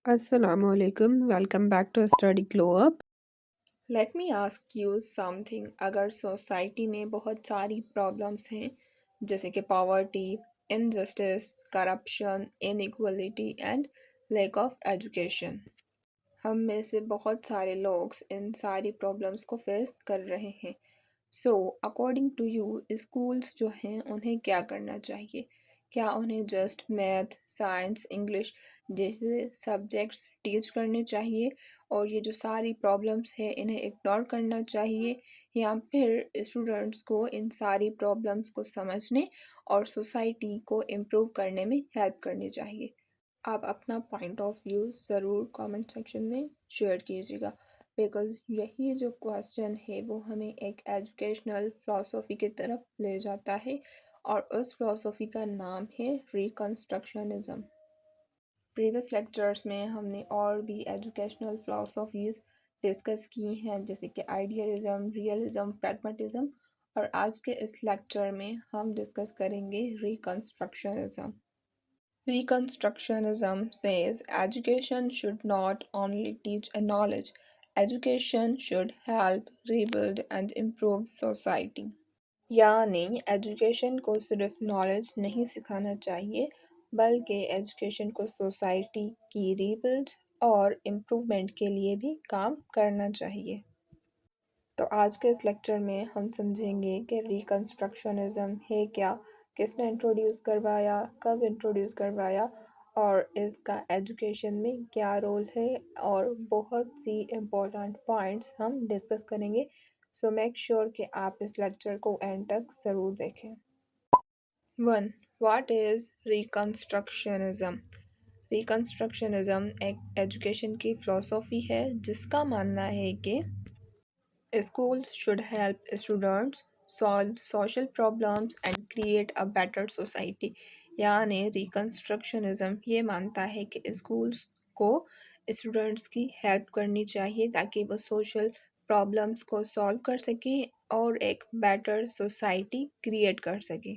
Assalamu alaikum. Welcome back to Study Glow Up. Let me ask you something. अगर society में बहुत सारी problems हैं जैसे कि poverty, injustice, corruption, inequality and lack of education, हम में से बहुत सारे लोग इन सारी प्रॉब्लम्स को फेस कर रहे हैं। So according to you schools जो हैं उन्हें क्या करना चाहिए? क्या उन्हें जस्ट मैथ, साइंस, इंग्लिश जैसे सब्जेक्ट्स टीच करने चाहिए और ये जो सारी प्रॉब्लम्स है इन्हें इग्नोर करना चाहिए, या फिर स्टूडेंट्स को इन सारी प्रॉब्लम्स को समझने और सोसाइटी को इम्प्रूव करने में हेल्प करनी चाहिए? आप अपना पॉइंट ऑफ व्यू ज़रूर कमेंट सेक्शन में शेयर कीजिएगा, बिकॉज़ यही जो क्वेश्चन है वो हमें एक एजुकेशनल फ़िलासफ़ी की तरफ ले जाता है और उस फ़िलासफ़ी का नाम है रिकंस्ट्रक्शनिज़म। प्रीवियस लेक्चर्स में हमने और भी एजुकेशनल फ़िलासफ़ीज़ डिस्कस की हैं जैसे कि आइडियलिज़म, रियलिज़म, प्रैग्मेटिज़म, और आज के इस लेक्चर में हम डिस्कस करेंगे रिकंस्ट्रक्शनिज़म। Reconstructionism says education should not only teach a knowledge, education should help rebuild and improve society. यानी एजुकेशन को सिर्फ नॉलेज नहीं सिखाना चाहिए, बल्कि एजुकेशन को सोसाइटी की रीबिल्ड और इम्प्रूवमेंट के लिए भी काम करना चाहिए। तो आज के इस लेक्चर में हम समझेंगे कि रिकंस्ट्रक्शनिज़म है क्या, किसने इंट्रोड्यूस करवाया, कब इंट्रोड्यूस करवाया और इसका एजुकेशन में क्या रोल है, और बहुत सी इम्पोर्टेंट पॉइंट्स हम डिस्कस करेंगे। सो मेक श्योर कि आप इस लेक्चर को एंड तक ज़रूर देखें। 1. What is रिकंस्ट्रक्शनिज़म? रिकंस्ट्रक्शनिज़म एक एजुकेशन की फ़िलासफ़ी है जिसका मानना है कि schools should help students solve social problems and create a better society। यानी रिकंस्ट्रक्शनिज़म ये मानता है कि स्कूल्स को स्टूडेंट्स की हेल्प करनी चाहिए ताकि वो सोशल प्रॉब्लम्स को सॉल्व कर सकें और एक बेटर सोसाइटी क्रिएट कर सकें।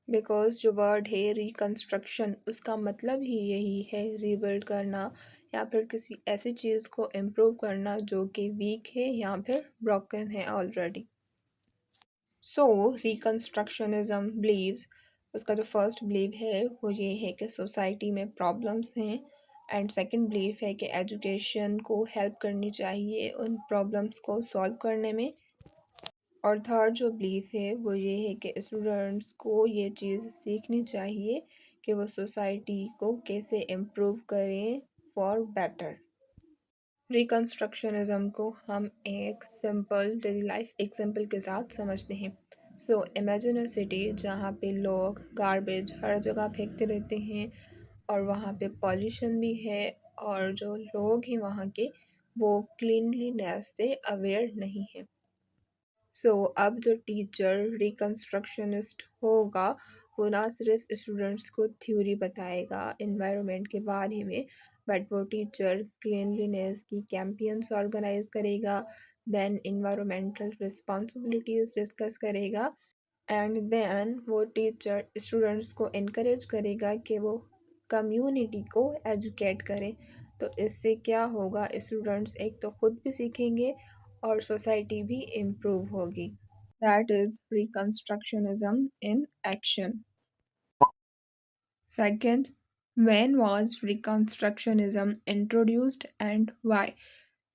बिकॉज़ जो वर्ड है रिकंस्ट्रक्शन, उसका मतलब ही यही है रीबिल्ड करना या फिर किसी ऐसी चीज़ को इम्प्रूव करना जो कि वीक है या फिर ब्रोकन है ऑलरेडी। सो रिकंस्ट्रक्शनिज़म बिलीव्स, उसका जो फर्स्ट बिलीव है वो ये है कि सोसाइटी में प्रॉब्लम्स हैं, एंड सेकंड बिलीफ है कि एजुकेशन को हेल्प करनी चाहिए उन प्रॉब्लम्स को सॉल्व करने में, और थर्ड जो बिलीफ है वो ये है कि स्टूडेंट्स को ये चीज़ सीखनी चाहिए कि वो सोसाइटी को कैसे इम्प्रूव करें फॉर बेटर। रिकंस्ट्रक्शनिज़म को हम एक सिंपल डेली लाइफ एग्जांपल के साथ समझते हैं। सो इमेजिन अ सिटी जहाँ पे लोग गार्बेज हर जगह फेंकते रहते हैं और वहाँ पे पॉल्यूशन भी है, और जो लोग हैं वहाँ के वो क्लीनलीनेस से अवेयर नहीं है। सो अब जो टीचर रिकंस्ट्रक्शनिस्ट होगा वो ना सिर्फ स्टूडेंट्स को थ्योरी बताएगा इन्वायरमेंट के बारे में, बट वो टीचर क्लीनलीनेस की कैंपेन्स ऑर्गेनाइज करेगा, देन इन्वायरमेंटल रिस्पॉन्सिबिलिटीज़ डिस्कस करेगा, एंड देन वो टीचर स्टूडेंट्स को इनकरेज करेगा कि वो कम्युनिटी को एजुकेट करें। तो इससे क्या होगा, स्टूडेंट्स एक तो खुद भी सीखेंगे और सोसाइटी भी इम्प्रूव होगी। That is reconstructionism in action. Second, when was reconstructionism introduced and why?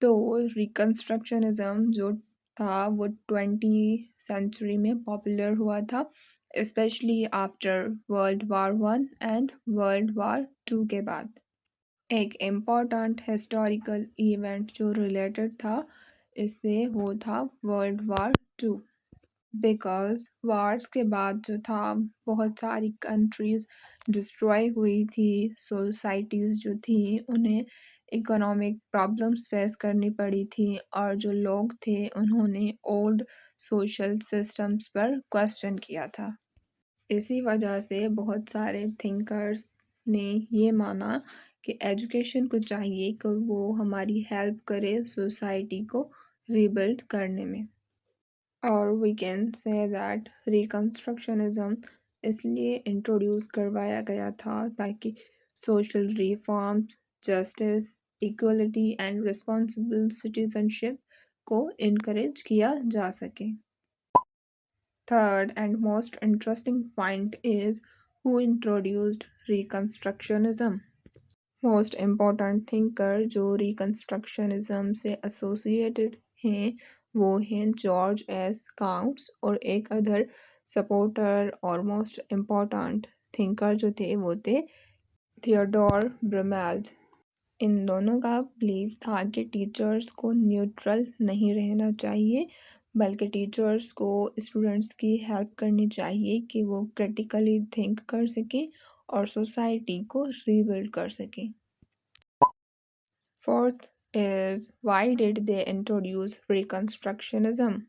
तो रिकंस्ट्रक्शनिज्म जो था वो 20वीं सेंचुरी में पॉपुलर हुआ था, specially after world war 1 and world war 2 के बाद। एक इम्पॉर्टेंट हिस्टोरिकल इवेंट जो रिलेटेड था इससे वो था वर्ल्ड वार 2, बिकॉज़ वार्स के बाद जो था बहुत सारी कंट्रीज़ डिस्ट्रॉय हुई थी, सोसाइटीज़ जो थी उन्हें इकोनॉमिक प्रॉब्लम्स फेस करनी पड़ी थी, और जो लोग थे उन्होंने ओल्ड सोशल सिस्टम्स पर क्वेश्चन किया था। इसी वजह से बहुत सारे थिंकर्स ने ये माना कि एजुकेशन को चाहिए कि वो हमारी हेल्प करे सोसाइटी को रीबिल्ड करने में। और वी कैन से दैट रिकंस्ट्रक्शनिज्म इसलिए इंट्रोड्यूस करवाया गया था ताकि social reforms justice, equality and responsible citizenship को इनकरेज किया जा सके। Third and most interesting point is who introduced Reconstructionism. Most important thinker जो Reconstructionism से एसोसिएटेड हैं वो हैं जॉर्ज एस काउंट्स और एक अदर सपोर्टर और मोस्ट इम्पॉर्टेंट थिंकर जो थे वो थे थियोडोर ब्रमेल्ड। इन दोनों का बिलीव था कि टीचर्स को न्यूट्रल नहीं रहना चाहिए बल्कि टीचर्स को स्टूडेंट्स की हेल्प करनी चाहिए कि वो क्रिटिकली थिंक कर सकें और सोसाइटी को रीबिल्ड कर सकें। Fourth is why did they introduce reconstructionism.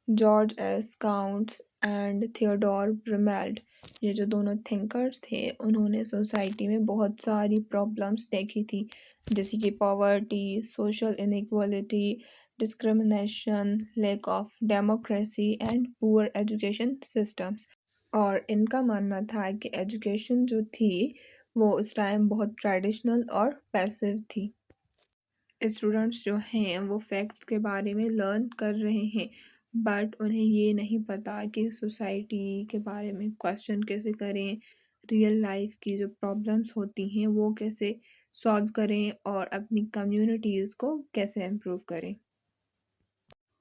George S Counts and Theodore Brameld, ये जो दोनों थिंकर्स थे उन्होंने सोसाइटी में बहुत सारी प्रॉब्लम्स देखी थी जैसे कि poverty, social inequality, discrimination, lack of democracy and poor education systems. और इनका मानना था कि एजुकेशन जो थी वो उस टाइम बहुत ट्रेडिशनल और पैसिव थी। स्टूडेंट्स जो हैं वो फैक्ट्स के बारे में लर्न कर रहे हैं बट उन्हें ये नहीं पता कि सोसाइटी के बारे में क्वेश्चन कैसे करें, रियल लाइफ की जो प्रॉब्लम्स होती हैं वो कैसे सॉल्व करें और अपनी कम्युनिटीज़ को कैसे इम्प्रूव करें।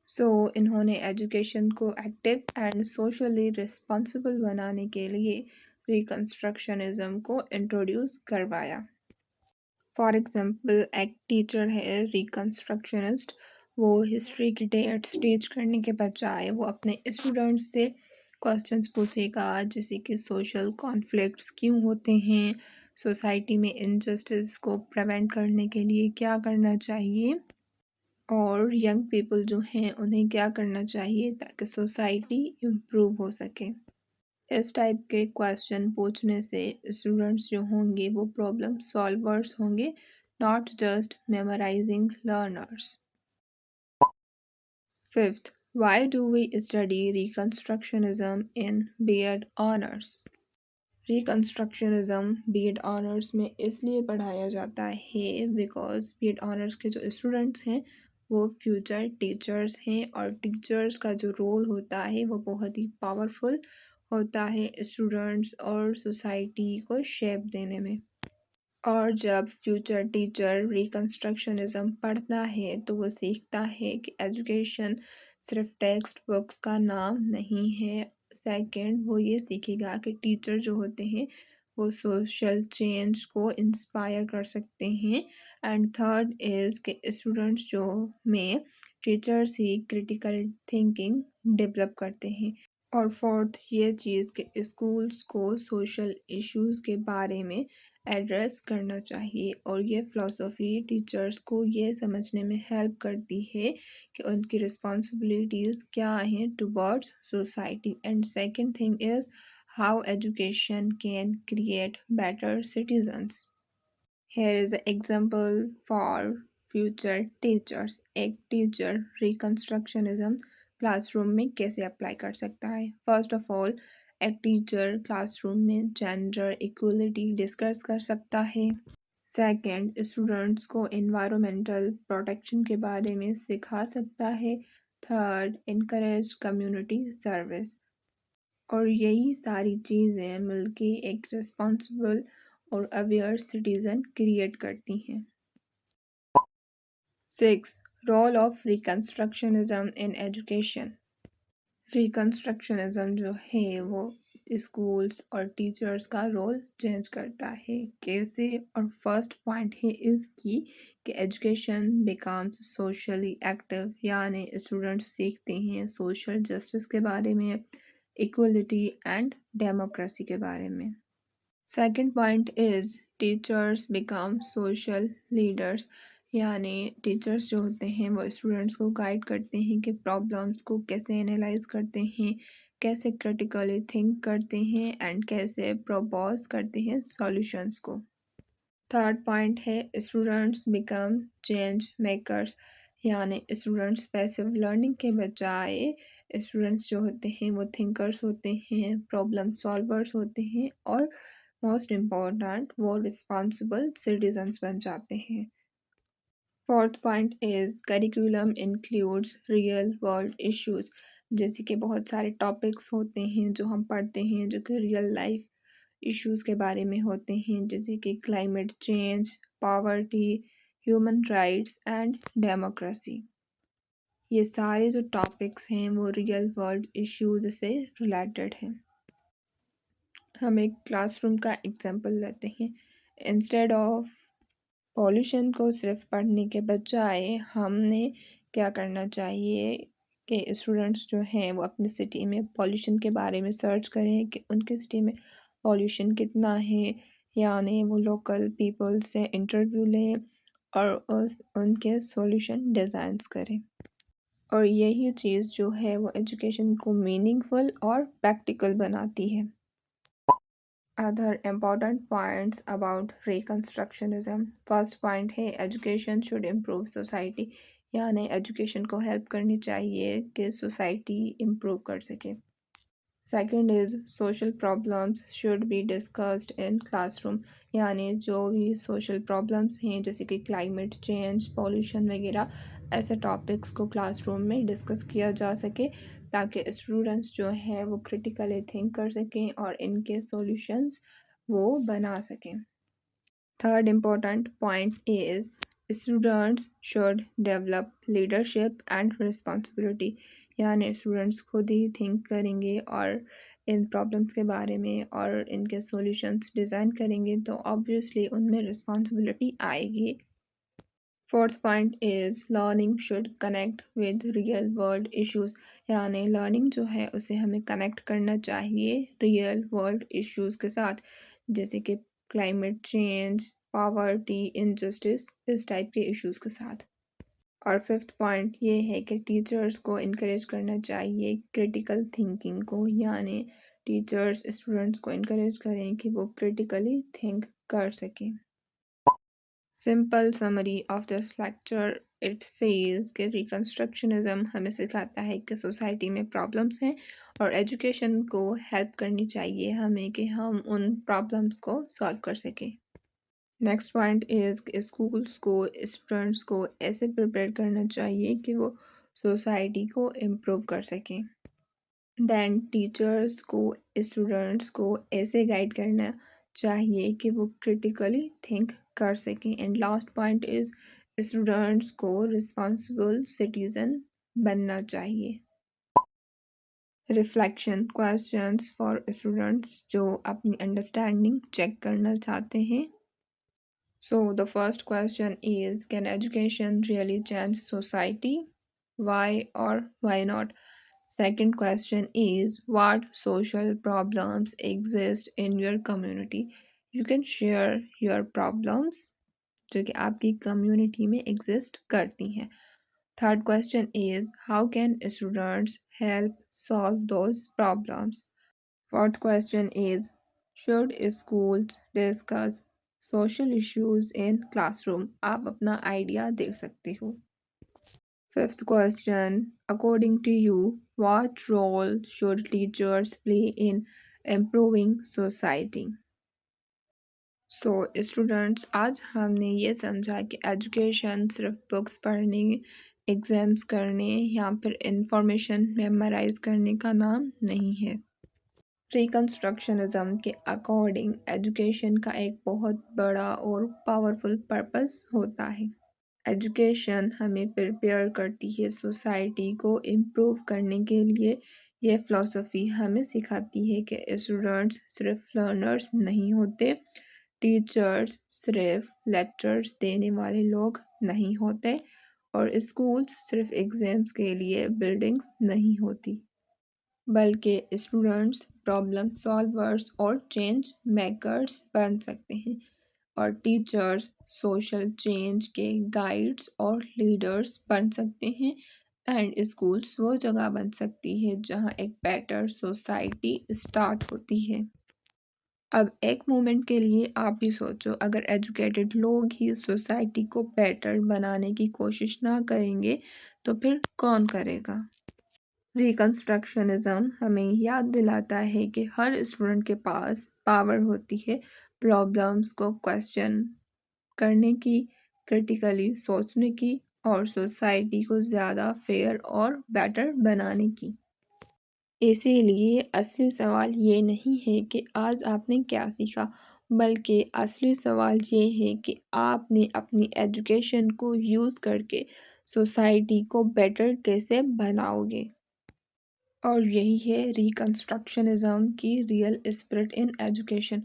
सो इन्होंने एजुकेशन को एक्टिव एंड सोशली रिस्पॉन्सिबल बनाने के लिए रिकंस्ट्रक्शनिज्म को इंट्रोड्यूस करवाया। फॉर एग्ज़ाम्पल एक टीचर है रिकंस्ट्रक्शनिस्ट, वो हिस्ट्री की डेट्स टीच करने के बजाय वो अपने स्टूडेंट्स से क्वेश्चंस पूछेगा जैसे कि सोशल कॉन्फ्लिक्ट्स क्यों होते हैं, सोसाइटी में इनजस्टिस को प्रिवेंट करने के लिए क्या करना चाहिए और यंग पीपल जो हैं उन्हें क्या करना चाहिए ताकि सोसाइटी इम्प्रूव हो सके। इस टाइप के क्वेश्चन पूछने से स्टूडेंट्स जो होंगे वो प्रॉब्लम सॉल्वर्स होंगे, not just memorising learners. Fifth, why do we study reconstructionism in BEd honours. Reconstructionism BEd honours में इसलिए पढ़ाया जाता है बिकॉज बीएड ऑनर्स के जो स्टूडेंट्स हैं वो फ्यूचर टीचर्स हैं और टीचर्स का जो रोल होता है वो बहुत ही पावरफुल होता है स्टूडेंट्स और सोसाइटी को शेप देने में। और जब फ्यूचर टीचर रिकंस्ट्रक्शनिज्म पढ़ता है तो वो सीखता है कि एजुकेशन सिर्फ टेक्स्ट बुक्स का नाम नहीं है। सेकंड, वो ये सीखेगा कि टीचर जो होते हैं वो सोशल चेंज को इंस्पायर कर सकते हैं। एंड थर्ड इज़ कि स्टूडेंट्स जो में टीचर्स ही क्रिटिकल थिंकिंग डेवलप करते हैं। और फोर्थ ये चीज़ कि स्कूल्स को सोशल इश्यूज़ के बारे में एड्रेस करना चाहिए और ये फ़िलासफ़ी टीचर्स को ये समझने में हेल्प करती है कि उनकी रिस्पॉन्सिबिलिटीज़ क्या हैं towards society. And second thing is how education can create better citizens. Here is an example for future teachers. एक टीचर रिकंस्ट्रक्शनिज्म क्लासरूम में कैसे अप्लाई कर सकता है। फर्स्ट ऑफ ऑल, एक टीचर क्लासरूम में जेंडर इक्वलिटी डिस्कस कर सकता है। सेकंड, स्टूडेंट्स को एनवायरमेंटल प्रोटेक्शन के बारे में सिखा सकता है। Third, encourage community service. और यही सारी चीज़ें मिलके एक रिस्पॉन्सिबल और अवेयर सिटीज़न क्रिएट करती हैं। 6. Role of reconstructionism in education. Reconstructionism जो है वो स्कूल्स और टीचर्स का रोल चेंज करता है। कैसे? और फर्स्ट पॉइंट है इसकी कि एजुकेशन बिकम्स सोशली एक्टिव, यानी स्टूडेंट्स सीखते हैं सोशल जस्टिस के बारे में, इक्वलिटी एंड डेमोक्रेसी के बारे में। Second point is teachers become social leaders, यानी टीचर्स जो होते हैं वो स्टूडेंट्स को गाइड करते हैं कि प्रॉब्लम्स को कैसे एनालाइज करते हैं, कैसे क्रिटिकली थिंक करते हैं एंड कैसे प्रपोज करते हैं सॉल्यूशंस को। थर्ड पॉइंट है स्टूडेंट्स बिकम चेंज मेकर्स, यानी स्टूडेंट्स पैसिव लर्निंग के बजाय स्टूडेंट्स जो होते हैं वो थिंकर्स होते हैं, प्रॉब्लम सॉल्वर्स होते हैं और موسٹ امپورٹنٹ وہ رسپانسبل سٹیزنس بن جاتے ہیں۔ Fourth point is curriculum includes real world issues, جیسے کہ بہت سارے ٹاپکس ہوتے ہیں جو ہم پڑھتے ہیں جو کہ ریئل لائف ایشوز کے بارے میں ہوتے ہیں، جیسے کہ climate change, poverty, human rights and democracy. یہ سارے جو ٹاپکس ہیں وہ ریئل ورلڈ ایشوز سے ریلیٹڈ ہیں۔ ہم ایک کلاس روم کا ایگزامپل لیتے ہیں۔ انسٹیڈ آف پولوشن کو صرف پڑھنے کے بجائے ہم نے کیا کرنا چاہیے کہ اسٹوڈنٹس جو ہیں وہ اپنی سٹی میں پولوشن کے بارے میں سرچ کریں کہ ان کی سٹی میں پولوشن کتنا ہے، یعنی وہ لوکل پیپل سے انٹرویو لیں اور ان کے سولوشن ڈیزائنس کریں، اور یہی چیز جو ہے وہ ایجوکیشن کو میننگ فل اور پریکٹیکل بناتی ہے۔ Other important points about Reconstructionism. First point ہے ایجوکیشن شوڈ امپروو سوسائٹی، یعنی ایجوکیشن کو ہیلپ کرنی چاہیے کہ سوسائٹی امپروو کر سکے۔ Second is social problems should be discussed in classroom, یعنی جو بھی سوشل پرابلمس ہیں جیسے کہ کلائمیٹ چینج، پولوشن وغیرہ، ایسے ٹاپکس کو کلاس روم میں ڈسکس کیا جا سکے تاکہ اسٹوڈنٹس جو ہیں وہ کریٹیکلی تھنک کر سکیں اور ان کے سولوشنس وہ بنا سکیں۔ Third important point is students should develop leadership and responsibility, یعنی اسٹوڈنٹس خود ہی تھنک کریں گے اور ان پرابلمس کے بارے میں اور ان کے سولوشنس ڈیزائن کریں گے تو آبویسلی ان میں رسپانسبلٹی آئے گی۔ Fourth point is learning should connect with real world issues, یعنی لرننگ جو ہے اسے ہمیں کنیکٹ کرنا چاہیے ریئل ورلڈ ایشوز کے ساتھ، جیسے کہ کلائمیٹ چینج، پاورٹی، انجسٹس، اس ٹائپ کے ایشوز کے ساتھ۔ اور ففتھ پوائنٹ یہ ہے کہ ٹیچرز کو انکریج کرنا چاہیے کریٹیکل تھنکنگ کو، یعنی ٹیچرز اسٹوڈنٹس کو انکریج کریں کہ وہ کریٹیکلی تھنک کر سکیں۔ Simple summary of this lecture, it says کہ ریکنسٹرکشنزم ہمیں سکھاتا ہے کہ سوسائٹی میں پرابلمس ہیں اور ایجوکیشن کو ہیلپ کرنی چاہیے ہمیں کہ ہم ان پرابلمس کو سالو کر سکیں۔ نیکسٹ پوائنٹ از کہ اسکولس کو اسٹوڈنٹس کو ایسے پریپیئر کرنا چاہیے کہ وہ سوسائٹی کو امپروو کر سکیں۔ دین ٹیچرس کو اسٹوڈنٹس کو ایسے گائیڈ کرنا چاہیے کہ وہ کریٹیکلی تھنک کر سکیں۔ And last point is students کو رسپانسبل سٹیزن بننا چاہیے۔ ریفلیکشن کویسچنس فار اسٹوڈنٹس جو اپنی انڈرسٹینڈنگ چیک کرنا چاہتے ہیں۔ So the first question is, can education really change society? Why or why not? Second question is, what social problems exist in your community? You can share your problems جو کہ آپ کی community میں exist کرتی ہیں۔ Third question is, how can students help solve those problems? Fourth question is, should schools discuss social issues in classroom? آپ اپنا idea دے سکتے ہو۔ Fifth question, according to you, what role should teachers play in improving society? So students, آج ہم نے یہ سمجھا کہ education صرف بکس پڑھنے، ایگزامس کرنے یا پھر انفارمیشن میمورائز کرنے کا نام نہیں ہے۔ ریکنسٹرکشنزم کے اکارڈنگ ایجوکیشن کا ایک بہت بڑا اور پاورفل پرپس ہوتا ہے۔ ایجوکیشن ہمیں پریپیئر کرتی ہے سوسائٹی کو امپروو کرنے کے لیے۔ یہ فلسفی ہمیں سکھاتی ہے کہ اسٹوڈنٹس صرف لرنرز نہیں ہوتے، ٹیچرز صرف لیکچرز دینے والے لوگ نہیں ہوتے، اور اسکولز صرف ایگزامس کے لیے بلڈنگز نہیں ہوتی، بلکہ اسٹوڈنٹس پرابلم سالورز اور چینج میکرز بن سکتے ہیں، اور ٹیچرز سوشل چینج کے گائیڈز اور لیڈرز بن سکتے ہیں، اینڈ اسکولز وہ جگہ بن سکتی ہے جہاں ایک بیٹر سوسائٹی اسٹارٹ ہوتی ہے۔ اب ایک مومنٹ کے لیے آپ بھی سوچو، اگر ایجوکیٹڈ لوگ ہی سوسائٹی کو بیٹر بنانے کی کوشش نہ کریں گے تو پھر کون کرے گا؟ ریکنسٹرکشنزم ہمیں یاد دلاتا ہے کہ ہر اسٹوڈنٹ کے پاس پاور ہوتی ہے پرابلمس کو کویسچن کرنے کی، کرٹیکلی سوچنے کی اور سوسائٹی کو زیادہ فیئر اور بیٹر بنانے کی۔ اسی لیے اصلی سوال یہ نہیں ہے کہ آج آپ نے کیا سیکھا، بلکہ اصلی سوال یہ ہے کہ آپ نے اپنی ایجوکیشن کو یوز کر کے سوسائٹی کو بیٹر کیسے بناؤ گے۔ اور یہی ہے ریکنسٹرکشنزم کی real spirit in education.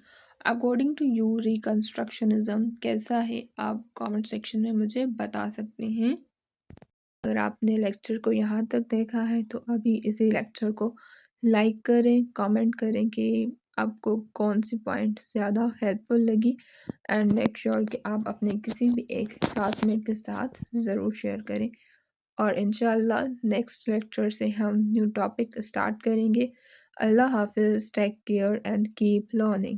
According to you reconstructionism کیسا ہے؟ آپ کامنٹ سیکشن میں مجھے بتا سکتے ہیں۔ اگر آپ نے لیکچر کو یہاں تک دیکھا ہے تو ابھی اسی لیکچر کو لائک کریں، کامنٹ کریں کہ آپ کو کون سی پوائنٹ زیادہ ہیلپ فل لگی، اینڈ میک شیور کہ آپ اپنے کسی بھی ایک کلاس میٹ کے ساتھ ضرور شیئر کریں۔ اور انشاءاللہ نیکسٹ لیکچر سے ہم نیو ٹاپک اسٹارٹ کریں گے۔ اللہ حافظ، take care and keep learning.